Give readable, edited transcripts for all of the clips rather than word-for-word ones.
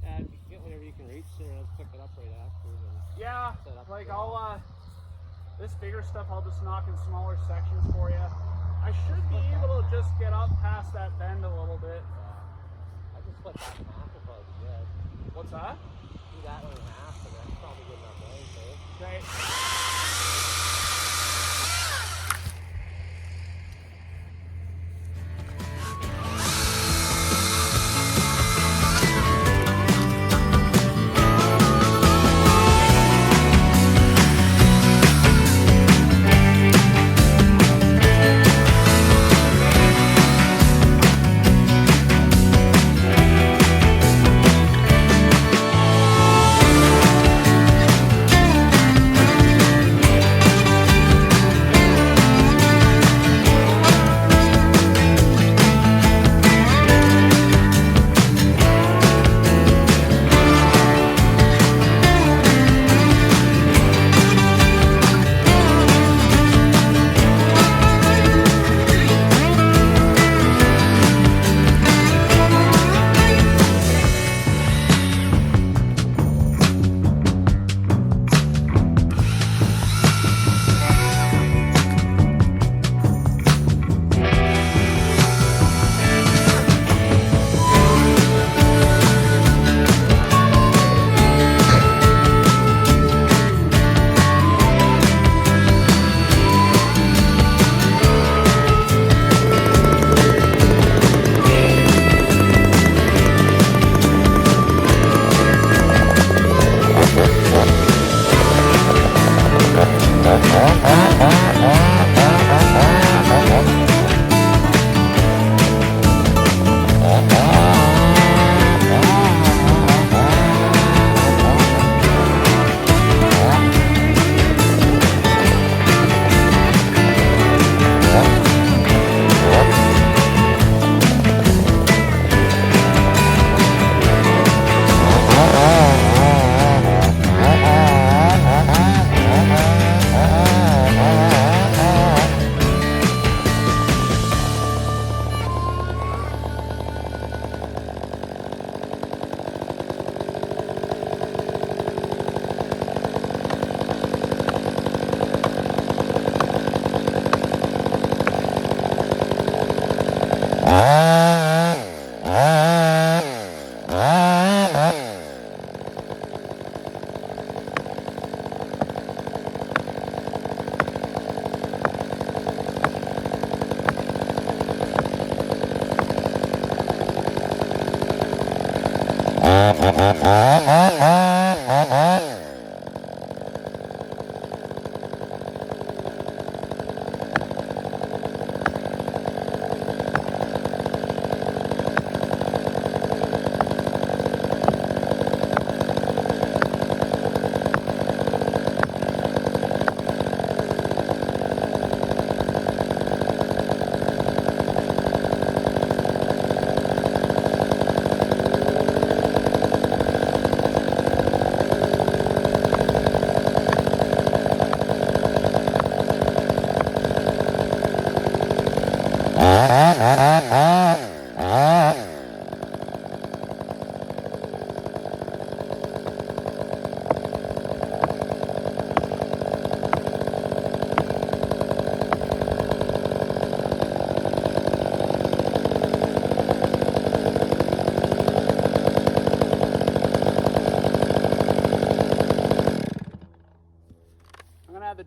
Yeah, if you get whatever you can reach there, let's pick it up right after. Yeah, like I'll, this bigger stuff I'll just knock in smaller sections for you. I should be able to just get up past that bend a little bit. Yeah. I just split that in half will probably be good. What's that? Do that one in half, and that's probably good enough length, eh? Okay.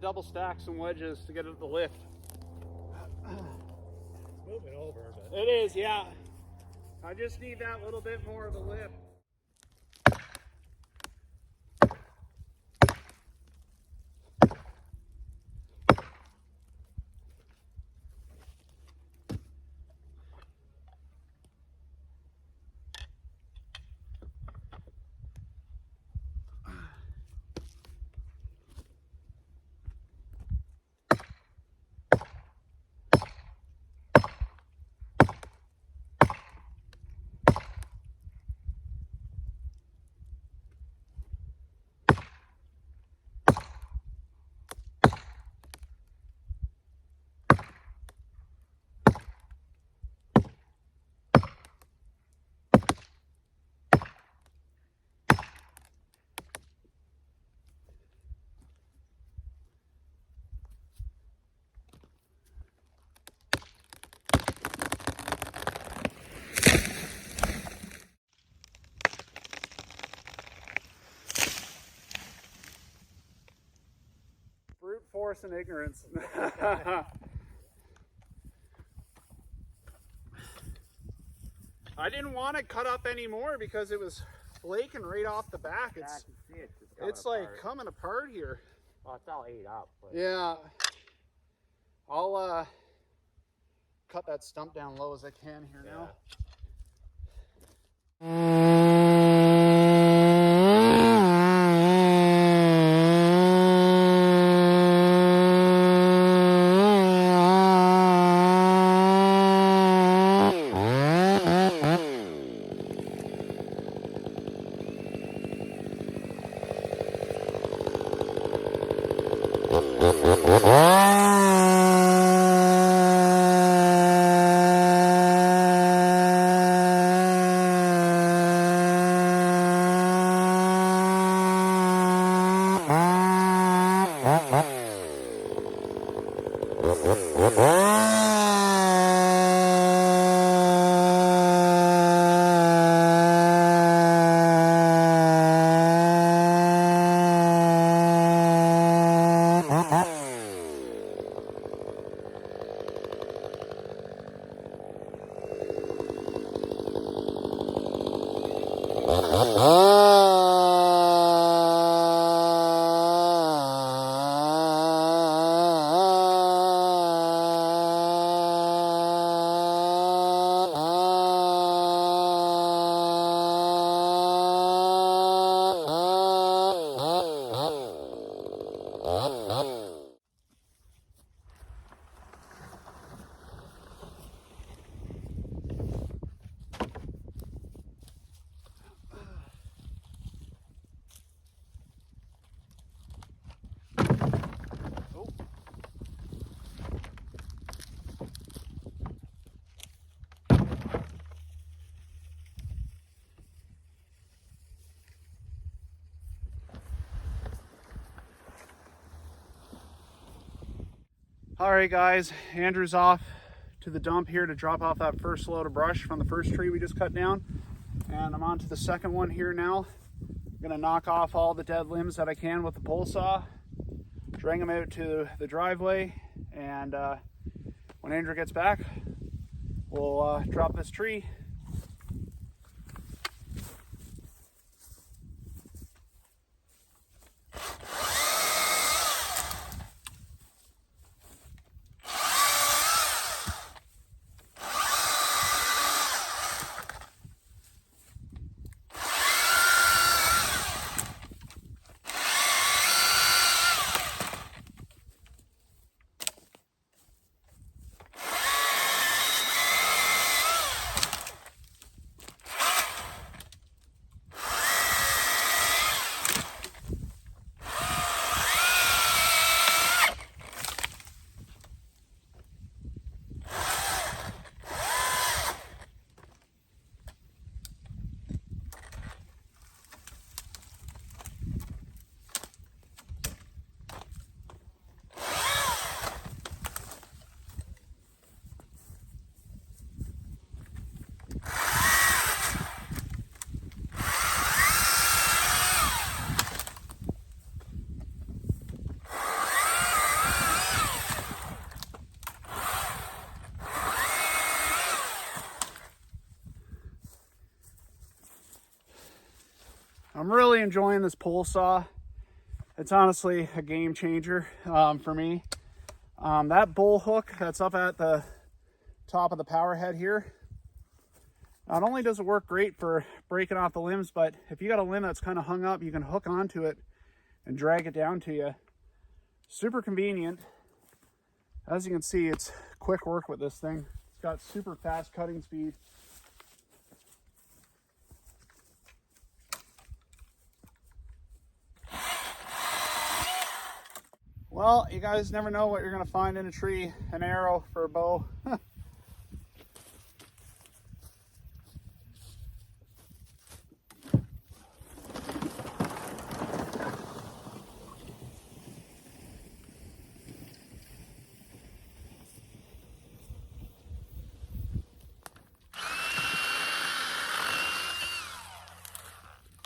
Double stack some wedges to get it the lift. It's moving over, but it is, yeah. I just need that little bit more of a lift. course in ignorance. I didn't want to cut up anymore because it was flaking right off the back. It's like coming apart here. Oh, it's all ate up. But... Yeah. I'll cut that stump down low as I can here now. All right, guys, Andrew's off to the dump here to drop off that first load of brush from the first tree we just cut down. And I'm on to the second one here now. I'm gonna knock off all the dead limbs that I can with the pole saw, drag them out to the driveway, and when Andrew gets back, we'll drop this tree. I'm really enjoying this pole saw. It's honestly a game changer for me. That bull hook that's up at the top of the power head here, not only does it work great for breaking off the limbs, but if you got a limb that's kind of hung up, you can hook onto it and drag it down to you. Super convenient. As you can see, it's quick work with this thing. It's got super fast cutting speed. Well, you guys never know what you're going to find in a tree. An arrow for a bow.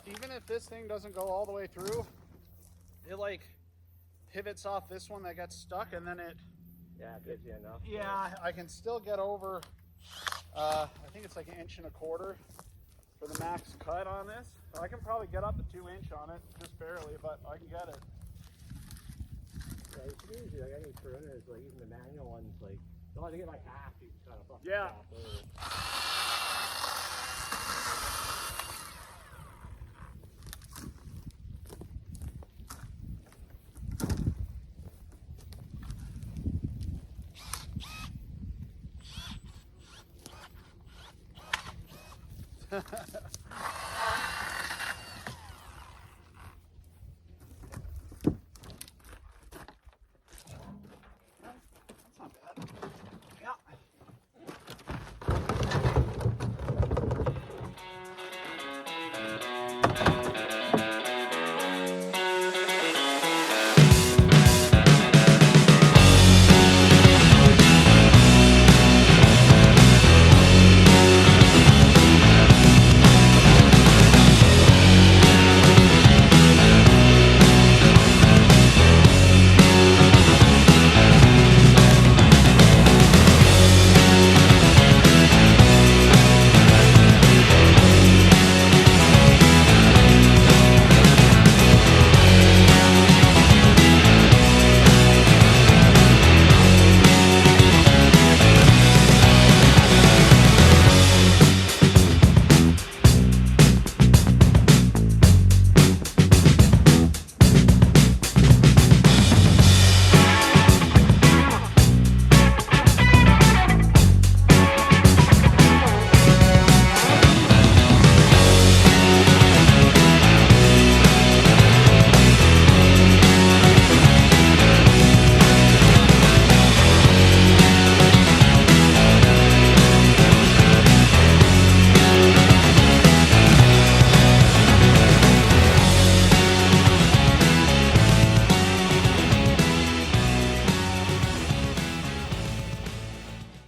Even if this thing doesn't go all the way through, it like pivots off this one that gets stuck, and then it, Yeah, it gives you enough. yeah, I can still get over, I think it's like 1.25 inches for the max cut on this. So I can probably get up to 2 inch on it, just barely, but I can get it. Yeah, you can usually, like any pruners, like even the manual ones, like, you want to get like half, you can kind of fucking Yeah. chop over. That's not bad. Yeah.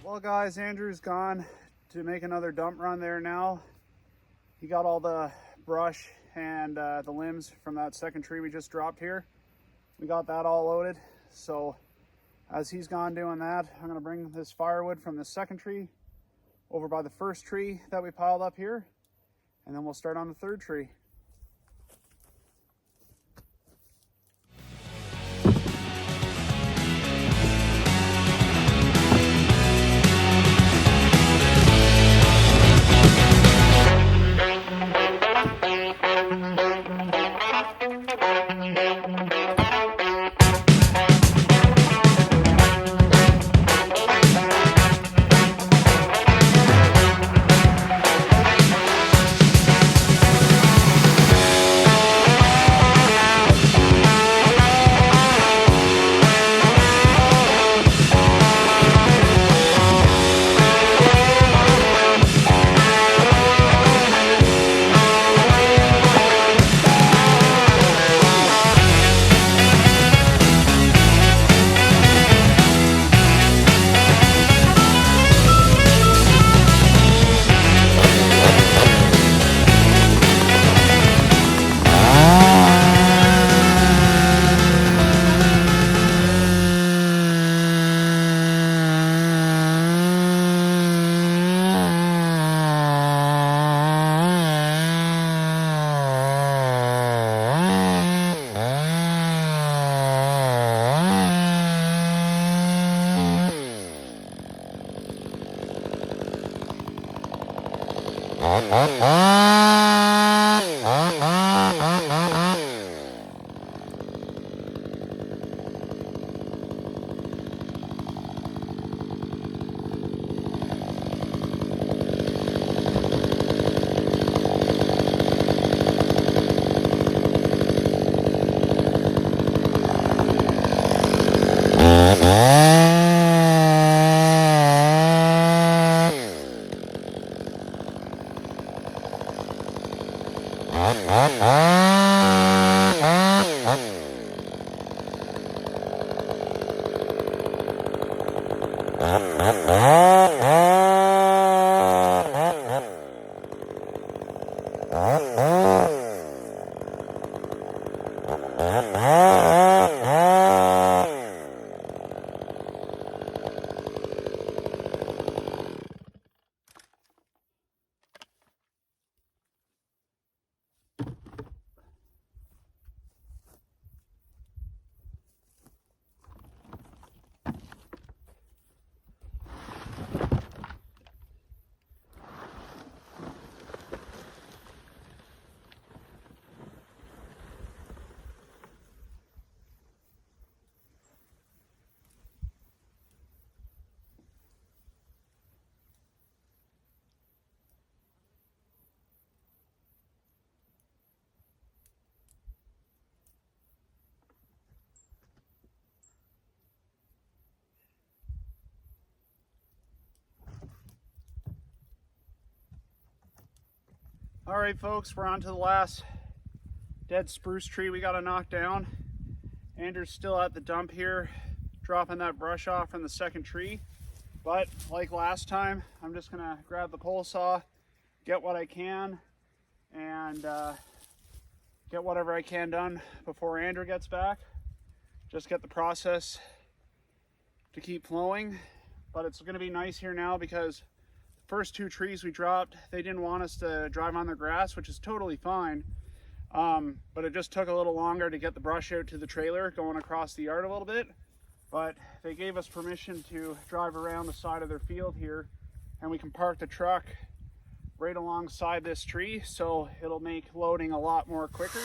Well, guys, Andrew's gone to make another dump run there now. He got all the brush and the limbs from that second tree we just dropped here. We got that all loaded. So as he's gone doing that, I'm gonna bring this firewood from the second tree over by the first tree that we piled up here, and then we'll start on the third tree. All right, folks, we're on to the last dead spruce tree we got to knock down. Andrew's still at the dump here, dropping that brush off from the second tree. But like last time, I'm just gonna grab the pole saw, get what I can, and get whatever I can done before Andrew gets back. Just get the process to keep flowing. But it's gonna be nice here now because the first two trees we dropped, they didn't want us to drive on their grass, which is totally fine. But it just took a little longer to get the brush out to the trailer going across the yard a little bit. But they gave us permission to drive around the side of their field here, and we can park the truck right alongside this tree, so it'll make loading a lot more quicker.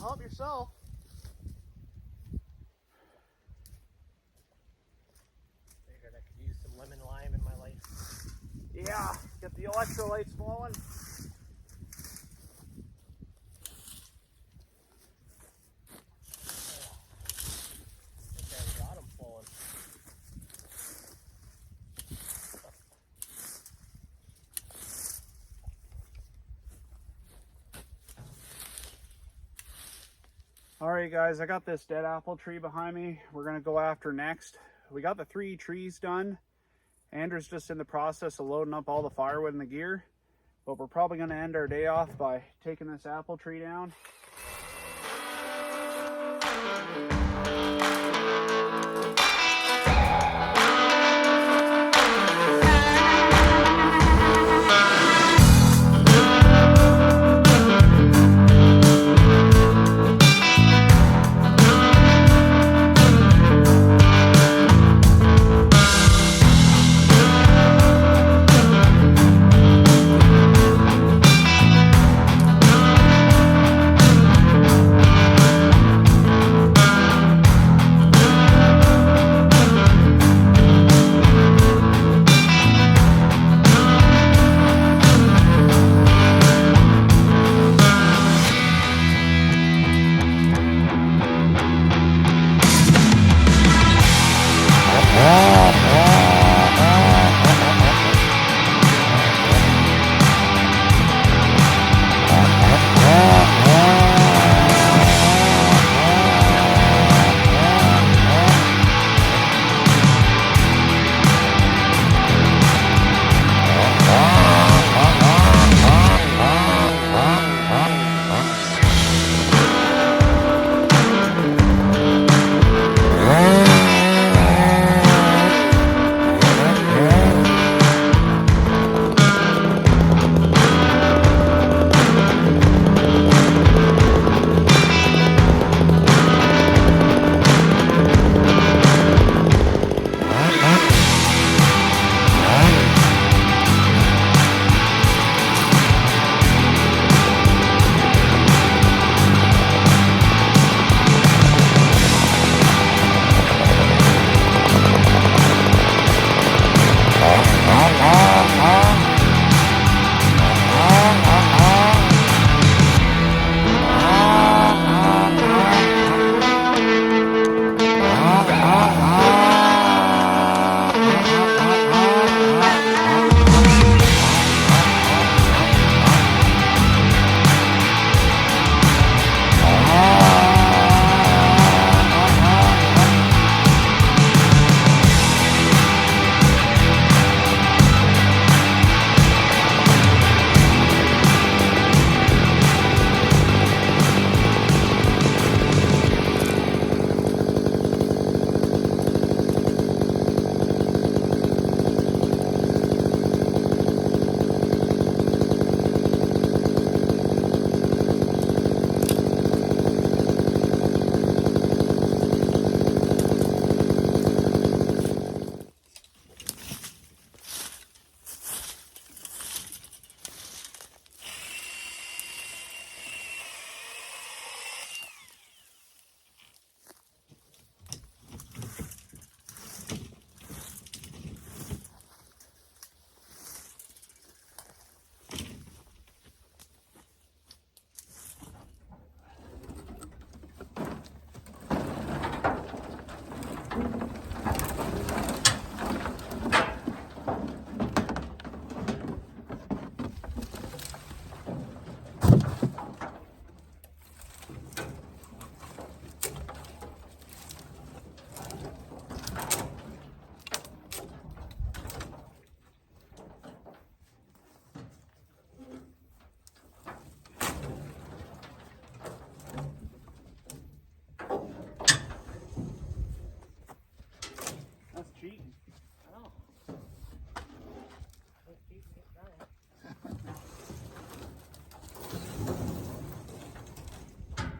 Help yourself. Figured I could use some lemon lime in my life. Yeah, get the electrolytes flowing. I got them flowing. All right, guys, I got this dead apple tree behind me. We're gonna go after next. We got the 3 trees done. Andrew's just in the process of loading up all the firewood and the gear, but we're probably gonna end our day off by taking this apple tree down.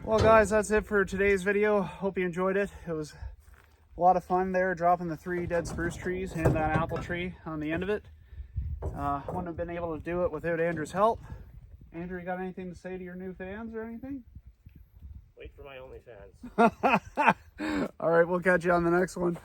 Well, guys, that's it for today's video. Hope you enjoyed it. It was a lot of fun there, dropping the 3 dead spruce trees and that apple tree on the end of it. Wouldn't have been able to do it without Andrew's help. Andrew, you got anything to say to your new fans or anything? Wait for my OnlyFans. All right, we'll catch you on the next one.